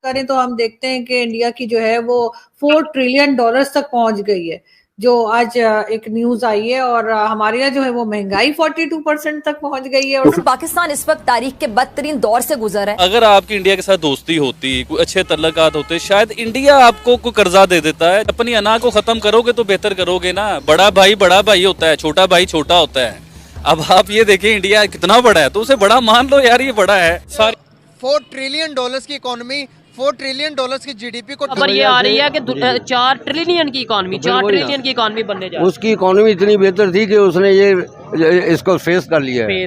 करें तो हम देखते हैं कि इंडिया की जो है वो $4 ट्रिलियन तक पहुंच गई है, जो आज एक न्यूज आई है। और हमारे यहाँ जो है वो महंगाई 42% तक पहुंच गई है। और पाकिस्तान इस वक्त तारीख के बदतरीन दौर से गुजर है। अगर आपकी इंडिया के साथ दोस्ती होती, कोई अच्छे तल्लुकात होते, शायद इंडिया आपको कोई कर्जा दे देता है। अपनी अना को खत्म करोगे तो बेहतर करोगे ना। बड़ा भाई होता है, छोटा भाई छोटा होता है। अब आप ये देखें इंडिया कितना बड़ा है, तो उसे बड़ा मान लो यार, ये बड़ा है। सारी $4 ट्रिलियन की इकोनॉमी, $4 ट्रिलियन की जीडीपी को खबर ये आ रही है कि 4 ट्रिलियन की इकॉनमी, 4 ट्रिलियन की इकॉनमी बनने जा रही है। उसकी इकोनॉमी इतनी बेहतर थी कि उसने ये इसको फेस कर लिया है,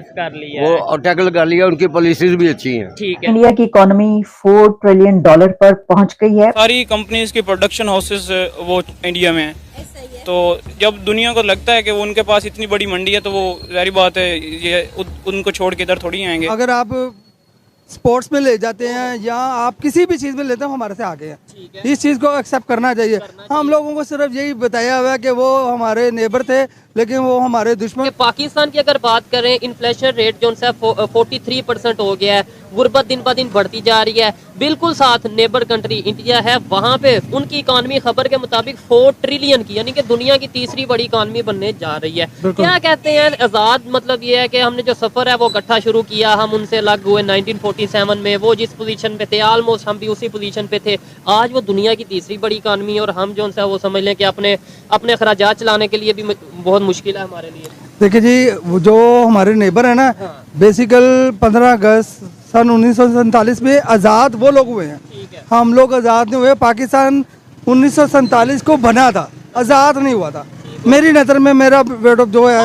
वो और टैकल कर लिया। उनकी पॉलिसीज भी अच्छी हैं। ठीक है। इंडिया की इकोनॉमी $4 ट्रिलियन पर पहुंच गई है। सारी कंपनीज की प्रोडक्शन हाउसेस वो इंडिया में है, तो जब दुनिया को लगता है कि वो उनके पास इतनी बड़ी मंडी है, तो वो जारी बात है ये उनको छोड़ के इधर थोड़ी आएंगे। अगर आप स्पोर्ट्स में ले जाते हैं या आप किसी भी चीज़ में लेते हैं, हमारे से आगे हैं। इस चीज़ को एक्सेप्ट करना चाहिए। हम लोगों को सिर्फ यही बताया हुआ है कि वो हमारे नेबर थे, लेकिन वो हमारे दुश्मन। पाकिस्तान की अगर बात करें, इन्फ्लेशन रेट जो है 43% हो गया है, गुर्बत दिन ब दिन बढ़ती जा रही है। बिल्कुल साथ नेबर कंट्री इंडिया है, वहाँ पे उनकी इकॉनमी खबर के मुताबिक 4 ट्रिलियन की, यानी कि दुनिया की तीसरी बड़ी इकॉनमी बनने जा रही है। क्या कहते हैं आज़ाद, मतलब ये है कि हमने जो सफ़र है वो इकट्ठा शुरू किया, हम उनसे अलग हुए 1947 में। वो जिस पोजीशन पे थे ऑलमोस्ट हम भी उसी पोजीशन पे थे। आज वो दुनिया की तीसरी बड़ी इकॉनमी, और हम जो है वो समझ लें कि अपने अखराजात चलाने के लिए भी बहुत मुश्किल है हमारे लिए। देखिए जी, जो हमारे नेबर है ना, बेसिकल 15 अगस्त सन 1947 में आज़ाद वो लोग हुए हैं। हम लोग आज़ाद नहीं हुए। पाकिस्तान 1947 को बना था, आज़ाद नहीं हुआ था। मेरी नज़र में मेरा वेट जो है,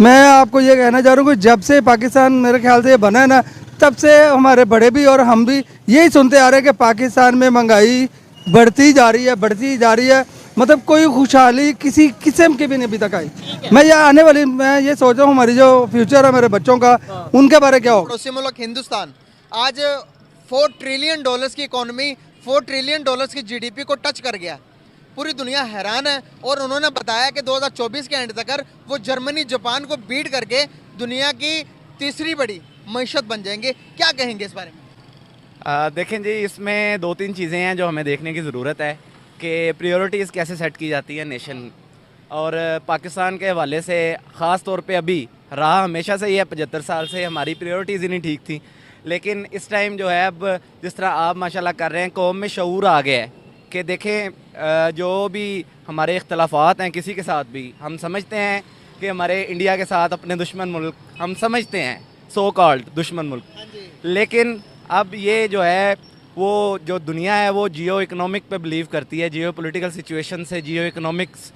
मैं आपको ये कहना चाह रहा हूँ कि जब से पाकिस्तान मेरे ख्याल से बना है ना, तब से हमारे बड़े भी और हम भी यही सुनते आ रहे हैं कि पाकिस्तान में महंगाई बढ़ती जा रही है। मतलब कोई खुशहाली किसी किस्म की भी नहीं अभी तक आई। मैं ये आने वाली, मैं ये सोच रहा हूँ हमारी जो फ्यूचर है मेरे बच्चों का, उनके बारे क्या होगा। पड़ोसी मुल्क हिंदुस्तान आज $4 ट्रिलियन की इकोनॉमी, $4 ट्रिलियन की जीडीपी को टच कर गया। पूरी दुनिया हैरान है, और उन्होंने बताया कि 2024 के एंड तक वो जर्मनी जापान को बीट करके दुनिया की तीसरी बड़ी मईशत बन जाएंगे। क्या कहेंगे इस बारे में? देखें जी, इसमें 2-3 चीज़ें हैं जो हमें देखने की ज़रूरत है कि प्रायोरिटीज़ कैसे सेट की जाती है नेशन। और पाकिस्तान के हवाले से ख़ास तौर पे अभी रहा हमेशा से ही है, 75 साल से हमारी प्रायोरिटीज़ ही नहीं ठीक थी। लेकिन इस टाइम जो है, अब जिस तरह आप माशाल्लाह कर रहे हैं, कौम में शऊर आ गया है कि देखें जो भी हमारे इख्तलाफात हैं किसी के साथ भी, हम समझते हैं कि हमारे इंडिया के साथ अपने दुश्मन मुल्क हम समझते हैं, सो कॉल्ड दुश्मन मुल्क। लेकिन अब ये जो है, वो जो दुनिया है वो जियो इकोनॉमिक पे बिलीव करती है, जियो पॉलिटिकल सिचुएशन से जियो इकोनॉमिक्स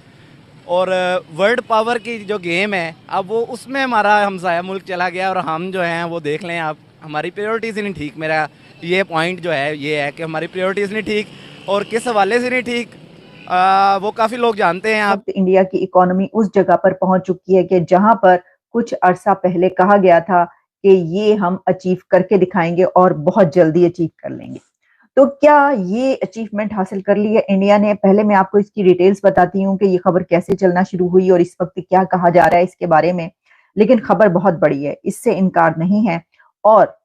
और वर्ल्ड पावर की जो गेम है, अब वो उसमें हमारा हमसाया मुल्क चला गया। और हम जो हैं वो देख लें आप, हमारी प्रायोरिटीज़ ही नहीं ठीक। मेरा ये पॉइंट जो है ये है कि हमारी प्रायोरिटीज़ नहीं ठीक, और किस हवाले से नहीं ठीक वो काफ़ी लोग जानते हैं। अब इंडिया की इकोनॉमी उस जगह पर पहुंच चुकी है कि जहां पर कुछ अरसा पहले कहा गया था कि ये हम अचीव करके दिखाएंगे और बहुत जल्दी अचीव कर लेंगे। तो क्या ये अचीवमेंट हासिल कर ली है इंडिया ने? पहले मैं आपको इसकी डिटेल्स बताती हूँ कि ये खबर कैसे चलना शुरू हुई और इस वक्त क्या कहा जा रहा है इसके बारे में। लेकिन खबर बहुत बड़ी है, इससे इनकार नहीं है। और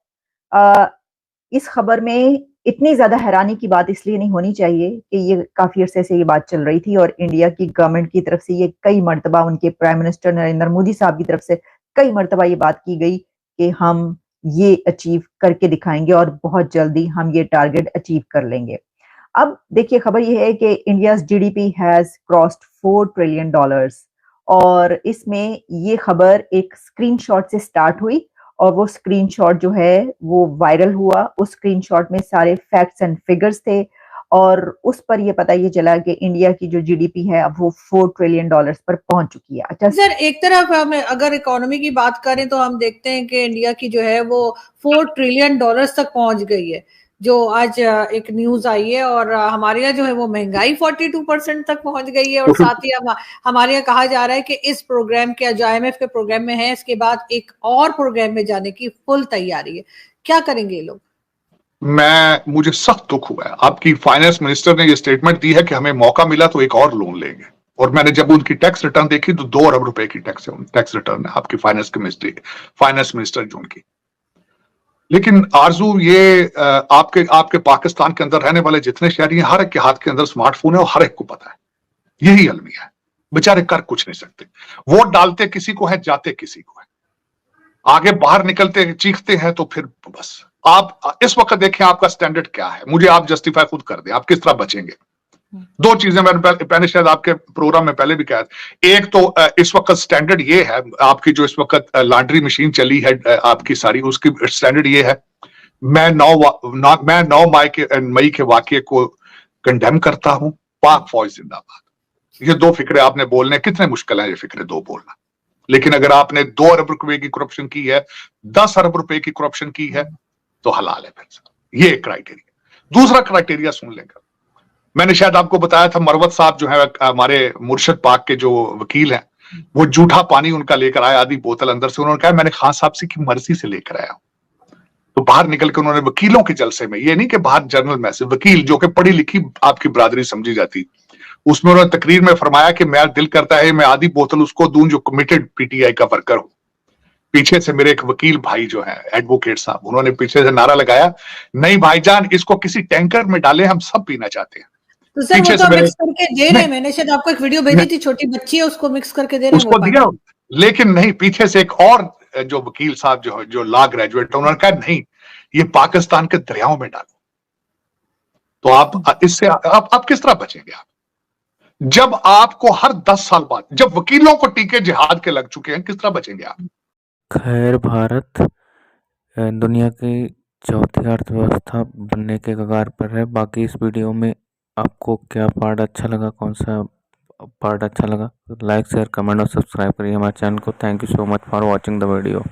इस खबर में इतनी ज्यादा हैरानी की बात इसलिए नहीं होनी चाहिए कि ये काफी अरसे से ये बात चल रही थी और इंडिया की गवर्नमेंट की तरफ से ये कई मर्तबा, उनके प्राइम मिनिस्टर नरेंद्र मोदी साहब की तरफ से कई मर्तबा ये बात की गई कि हम ये अचीव करके दिखाएंगे और बहुत जल्दी हम ये टारगेट अचीव कर लेंगे। अब देखिए, खबर ये है कि India's GDP has crossed $4 trillion और इसमें ये खबर एक स्क्रीनशॉट से स्टार्ट हुई और वो स्क्रीनशॉट जो है वो वायरल हुआ। उस स्क्रीनशॉट में सारे फैक्ट्स एंड फिगर्स थे और उस पर ये पता ये चला कि इंडिया की जो जीडीपी है अब वो $4 ट्रिलियन पर पहुंच चुकी है। अच्छा सर, एक तरफ हम अगर इकोनॉमी की बात करें तो हम देखते हैं कि इंडिया की जो है वो $4 ट्रिलियन तक पहुंच गई है, जो आज एक न्यूज आई है। और हमारे यहाँ जो है वो महंगाई 42% तक पहुंच गई है। और साथ ही हमारे यहाँ कहा जा रहा है कि इस प्रोग्राम के, जो IMF के प्रोग्राम में है, इसके बाद एक और प्रोग्राम में जाने की फुल तैयारी है। क्या करेंगे ये लोग? मुझे सख्त दुख हुआ है। आपकी फाइनेंस मिनिस्टर ने ये स्टेटमेंट दी है कि हमें मौका मिला तो एक और लोन लेंगे, और मैंने जब उनकी टैक्स रिटर्न देखी तो 2 अरब रुपए की टैक्स रिटर्न है आपकी फाइनेंस मिनिस्टर जो उनकी। लेकिन आरजू ये आपके आपके पाकिस्तान के अंदर रहने वाले जितने शहरी हैं, हर एक के हाथ के अंदर स्मार्टफोन है और हर एक को पता है यही अलमिया है। बेचारे कर कुछ नहीं सकते, वोट डालते किसी को है, जाते किसी को है, आगे बाहर निकलते चीखते हैं तो फिर बस। आप इस वक्त देखें आपका स्टैंडर्ड क्या है, मुझे आप जस्टिफाई खुद कर दें, आप किस तरह बचेंगे। दो चीजें मैंने शायद आपके प्रोग्राम में पहले भी कहा, एक तो इस वक्त स्टैंडर्ड ये है, आपकी जो इस वक्त लॉन्ड्री मशीन चली है आपकी सारी, उसकी स्टैंडर्ड ये है, मैं 9 मई के वाकये को कंडेम करता हूं, पाक फौज जिंदाबाद। ये दो फिक्रे आपने बोलने, कितने मुश्किल है ये फिक्रे दो बोलना, लेकिन अगर आपने 2 अरब रुपए की करप्शन की है, 10 अरब रुपए की करप्शन की है तो हलाल है फिर। ये क्राइटेरिया। दूसरा क्राइटेरिया सुन लेंगे, मैंने शायद आपको बताया था, मरवत साहब जो है हमारे मुर्शद पाक के जो वकील हैं, वो जूठा पानी उनका लेकर आया आधी बोतल अंदर से, उन्होंने कहा मैंने खान साहब से की मर्जी से लेकर आया हूं। तो बाहर निकल के उन्होंने वकीलों के जलसे में, ये नहीं कि बाहर जर्नल मैसेज, वकील जो कि पढ़ी लिखी आपकी बरादरी समझी जाती, उसमें उन्होंने तकरीर में फरमाया कि मेरा दिल करता है मैं आधी बोतल उसको दूं जो कमिटेड पीटीआई का वर्कर हो। पीछे से मेरे एक वकील भाई जो है एडवोकेट साहब, उन्होंने पीछे से नारा लगाया, नहीं भाईजान इसको किसी टैंकर में डाले, हम सब पीना चाहते हैं। तो सर वो तो मिक्स करके दे रहे हैं, मैंने शायद आपको एक वीडियो भेजी थी, छोटी बच्ची है उसको मिक्स करके दे रहे हैं, उसको दिया, लेकिन नहीं, पीछे से एक और जो वकील साहब जो लॉ ग्रेजुएट, उन्होंने कहा नहीं ये पाकिस्तान के दरियाओं में डालो। तो आप इससे आप किस तरह बचेंगे आप, जब आपको हर 10 साल बाद, जब वकीलों को टीके जिहाद के लग चुके हैं, किस तरह बचेंगे आप। खैर, भारत दुनिया की चौथी अर्थव्यवस्था बनने के कगार पर है। बाकी इस वीडियो में आपको क्या पार्ट अच्छा लगा, कौन सा पार्ट अच्छा लगा, लाइक शेयर कमेंट और सब्सक्राइब करिए हमारे चैनल को। Thank you so much for watching the video.